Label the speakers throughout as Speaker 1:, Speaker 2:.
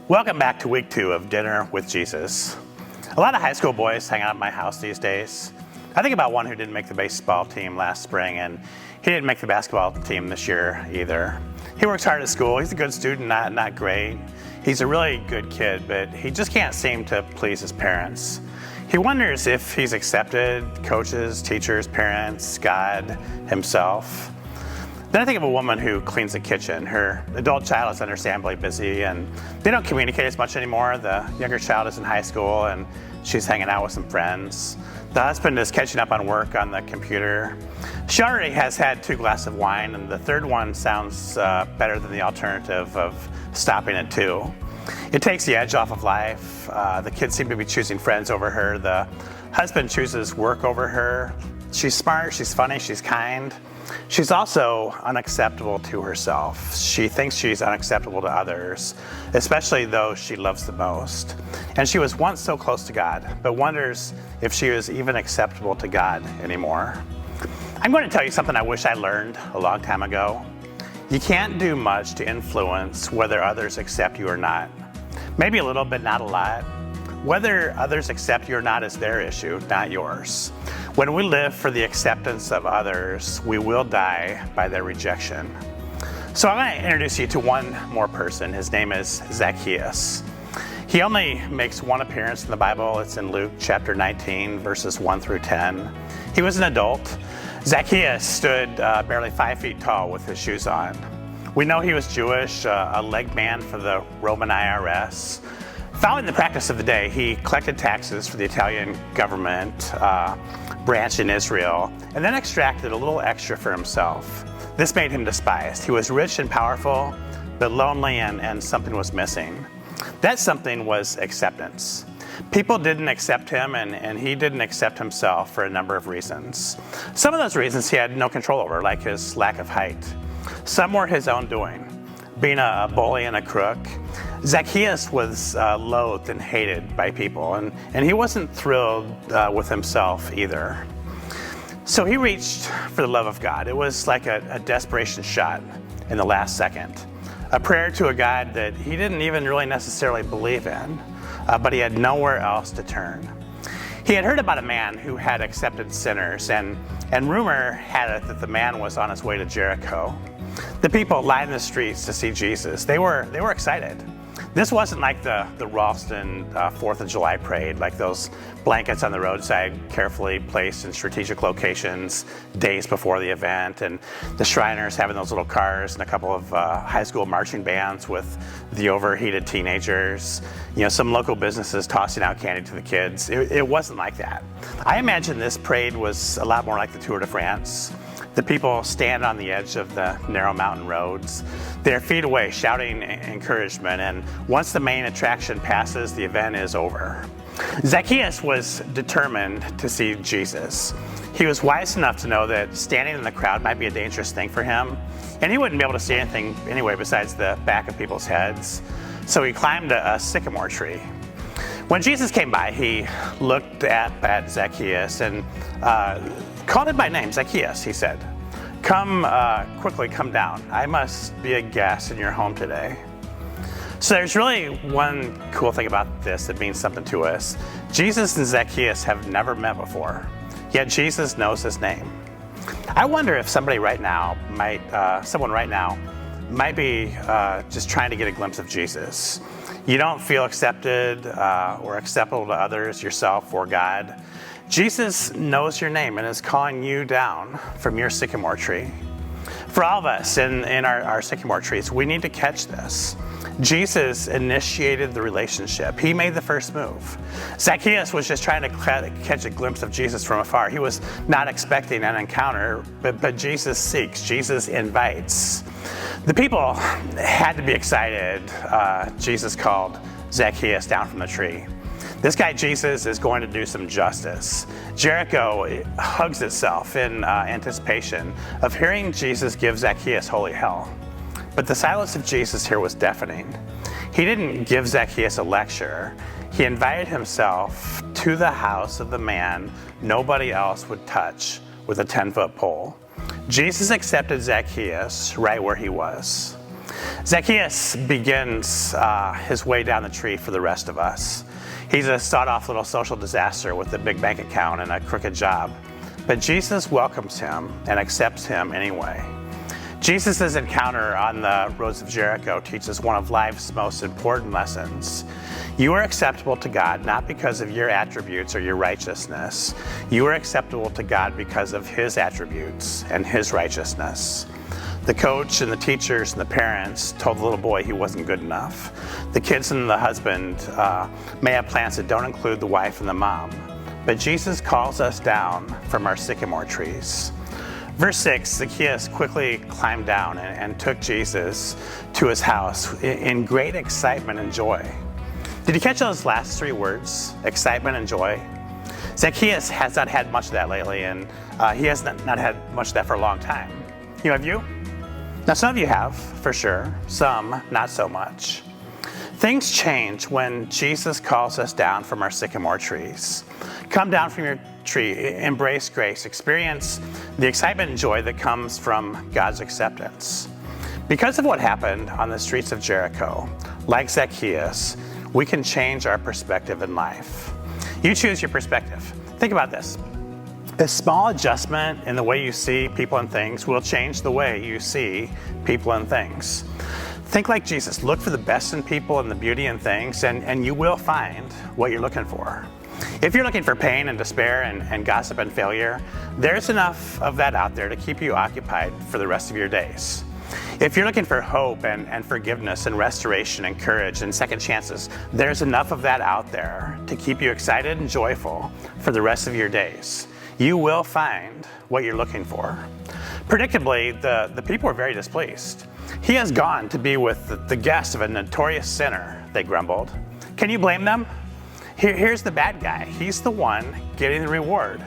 Speaker 1: Welcome back to week 2 of Dinner with Jesus. A lot of high school boys hang out at my house these days. I think about one who didn't make the baseball team last spring, and he didn't make the basketball team this year either. He works hard at school. He's a good student, not great. He's a really good kid, but he just can't seem to please his parents. He wonders if he's accepted coaches, teachers, parents, God, himself. Then I think of a woman who cleans the kitchen. Her adult child is understandably busy, and they don't communicate as much anymore. The younger child is in high school, and she's hanging out with some friends. The husband is catching up on work on the computer. She already has had 2 glasses of wine, and the third one sounds better than the alternative of stopping at 2. It takes the edge off of life. The kids seem to be choosing friends over her. The husband chooses work over her. She's smart, she's funny, she's kind. She's also unacceptable to herself. She thinks she's unacceptable to others, especially those she loves the most. And she was once so close to God, but wonders if she is even acceptable to God anymore. I'm going to tell you something I wish I learned a long time ago. You can't do much to influence whether others accept you or not. Maybe a little, but not a lot. Whether others accept you or not is their issue, not yours. When we live for the acceptance of others, we will die by their rejection. So I'm going to introduce you to one more person. His name is Zacchaeus. He only makes one appearance in the Bible. It's in Luke chapter 19, verses 1 through 10. He was an adult. Zacchaeus stood barely 5 feet tall with his shoes on. We know he was Jewish, a leg man for the Roman IRS. Following the practice of the day, he collected taxes for the Italian government branch in Israel, and then extracted a little extra for himself. This made him despised. He was rich and powerful, but lonely, and something was missing. That something was acceptance. People didn't accept him, and he didn't accept himself for a number of reasons. Some of those reasons he had no control over, like his lack of height. Some were his own doing, being a bully and a crook. Zacchaeus was loathed and hated by people, and he wasn't thrilled with himself either. So he reached for the love of God. It was like a desperation shot in the last second, a prayer to a God that he didn't even really necessarily believe in, but he had nowhere else to turn. He had heard about a man who had accepted sinners, and rumor had it that the man was on his way to Jericho. The people lined the streets to see Jesus. They were excited. This wasn't like the Ralston 4th of July parade, like those blankets on the roadside carefully placed in strategic locations days before the event, and the Shriners having those little cars and a couple of high school marching bands with the overheated teenagers, some local businesses tossing out candy to the kids. It wasn't like that. I imagine this parade was a lot more like the Tour de France. The people stand on the edge of the narrow mountain roads, their feet away, shouting encouragement, and once the main attraction passes, the event is over. Zacchaeus was determined to see Jesus. He was wise enough to know that standing in the crowd might be a dangerous thing for him, and he wouldn't be able to see anything anyway besides the back of people's heads. So he climbed a sycamore tree. When Jesus came by, he looked at Zacchaeus and called him by name. Zacchaeus, he said, quickly come down. I must be a guest in your home today. So there's really one cool thing about this that means something to us. Jesus and Zacchaeus have never met before, yet Jesus knows his name. I wonder if someone right now might be just trying to get a glimpse of Jesus. You don't feel accepted or acceptable to others, yourself, or God. Jesus knows your name and is calling you down from your sycamore tree. For all of us in our sycamore trees, we need to catch this. Jesus initiated the relationship. He made the first move. Zacchaeus was just trying to catch a glimpse of Jesus from afar. He was not expecting an encounter, but Jesus seeks, Jesus invites. The people had to be excited. Jesus called Zacchaeus down from the tree. This guy Jesus is going to do some justice. Jericho hugs itself in anticipation of hearing Jesus give Zacchaeus holy hell. But the silence of Jesus here was deafening. He didn't give Zacchaeus a lecture. He invited himself to the house of the man nobody else would touch with a 10-foot pole. Jesus accepted Zacchaeus right where he was. Zacchaeus begins his way down the tree for the rest of us. He's a sawed-off little social disaster with a big bank account and a crooked job. But Jesus welcomes him and accepts him anyway. Jesus' encounter on the roads of Jericho teaches one of life's most important lessons. You are acceptable to God not because of your attributes or your righteousness. You are acceptable to God because of His attributes and His righteousness. The coach and the teachers and the parents told the little boy he wasn't good enough. The kids and the husband may have plans that don't include the wife and the mom. But Jesus calls us down from our sycamore trees. Verse 6, Zacchaeus quickly climbed down and took Jesus to his house in great excitement and joy. Did you catch those last three words? Excitement and joy? Zacchaeus has not had much of that lately, and he has not had much of that for a long time. Have you? Now, some of you have, for sure. Some, not so much. Things change when Jesus calls us down from our sycamore trees. Come down from your tree, embrace grace, experience the excitement and joy that comes from God's acceptance. Because of what happened on the streets of Jericho, like Zacchaeus, we can change our perspective in life. You choose your perspective. Think about this. A small adjustment in the way you see people and things will change the way you see people and things. Think like Jesus. Look for the best in people and the beauty in things, and you will find what you're looking for. If you're looking for pain and despair and gossip and failure, there's enough of that out there to keep you occupied for the rest of your days. If you're looking for hope and forgiveness and restoration and courage and second chances, there's enough of that out there to keep you excited and joyful for the rest of your days. You will find what you're looking for. Predictably, the people were very displeased. He has gone to be with the guest of a notorious sinner, they grumbled. Can you blame them? Here's the bad guy. He's the one getting the reward.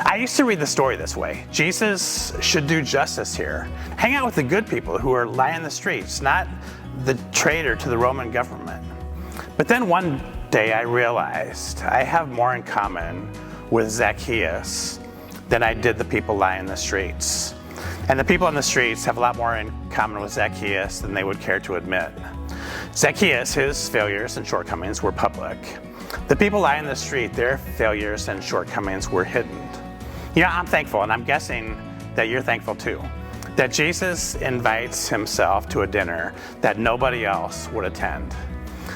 Speaker 1: I used to read the story this way. Jesus should do justice here. Hang out with the good people who are lying in the streets, not the traitor to the Roman government. But then one day I realized I have more in common with Zacchaeus than I did the people lying in the streets. And the people in the streets have a lot more in common with Zacchaeus than they would care to admit. Zacchaeus, his failures and shortcomings were public. The people lying in the street, their failures and shortcomings were hidden. I'm thankful, and I'm guessing that you're thankful too, that Jesus invites himself to a dinner that nobody else would attend.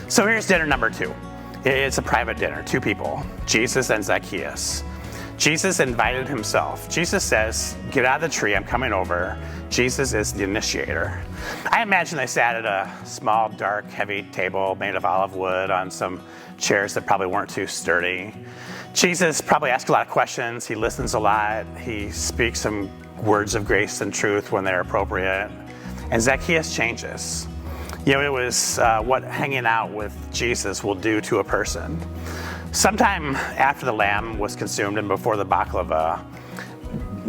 Speaker 1: So here's dinner number 2. It's a private dinner, 2 people, Jesus and Zacchaeus. Jesus invited himself. Jesus says, get out of the tree, I'm coming over. Jesus is the initiator. I imagine they sat at a small, dark, heavy table made of olive wood on some chairs that probably weren't too sturdy. Jesus probably asks a lot of questions. He listens a lot. He speaks some words of grace and truth when they're appropriate. And Zacchaeus changes. It was what hanging out with Jesus will do to a person. Sometime after the lamb was consumed and before the baklava,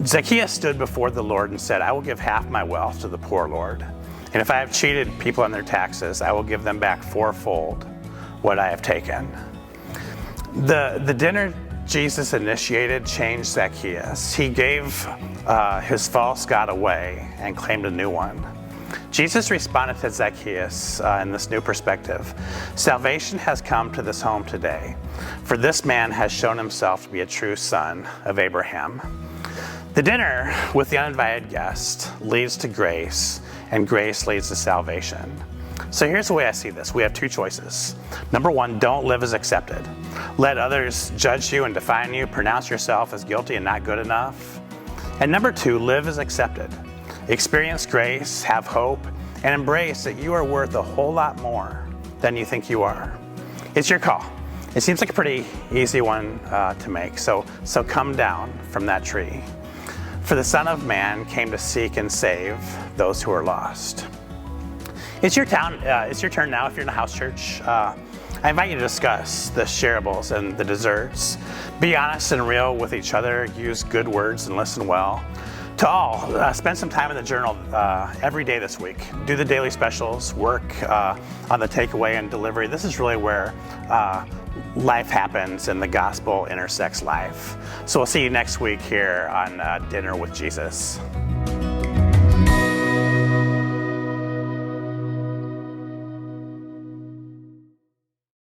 Speaker 1: Zacchaeus stood before the Lord and said, I will give half my wealth to the poor, Lord. And if I have cheated people on their taxes, I will give them back fourfold what I have taken. The dinner Jesus initiated changed Zacchaeus. He gave his false god away and claimed a new one. Jesus responded to Zacchaeus in this new perspective. Salvation has come to this home today, for this man has shown himself to be a true son of Abraham. The dinner with the uninvited guest leads to grace, and grace leads to salvation. So here's the way I see this. We have 2 choices. Number 1, don't live as accepted. Let others judge you and define you, pronounce yourself as guilty and not good enough. And number 2, live as accepted. Experience grace, have hope, and embrace that you are worth a whole lot more than you think you are. It's your call. It seems like a pretty easy one to make, so come down from that tree. For the Son of Man came to seek and save those who are lost. It's your turn now if you're in a house church. I invite you to discuss the shareables and the desserts. Be honest and real with each other. Use good words and listen well. To all, spend some time in the journal every day this week. Do the daily specials, work on the takeaway and delivery. This is really where life happens and the gospel intersects life. So we'll see you next week here on Dinner with Jesus.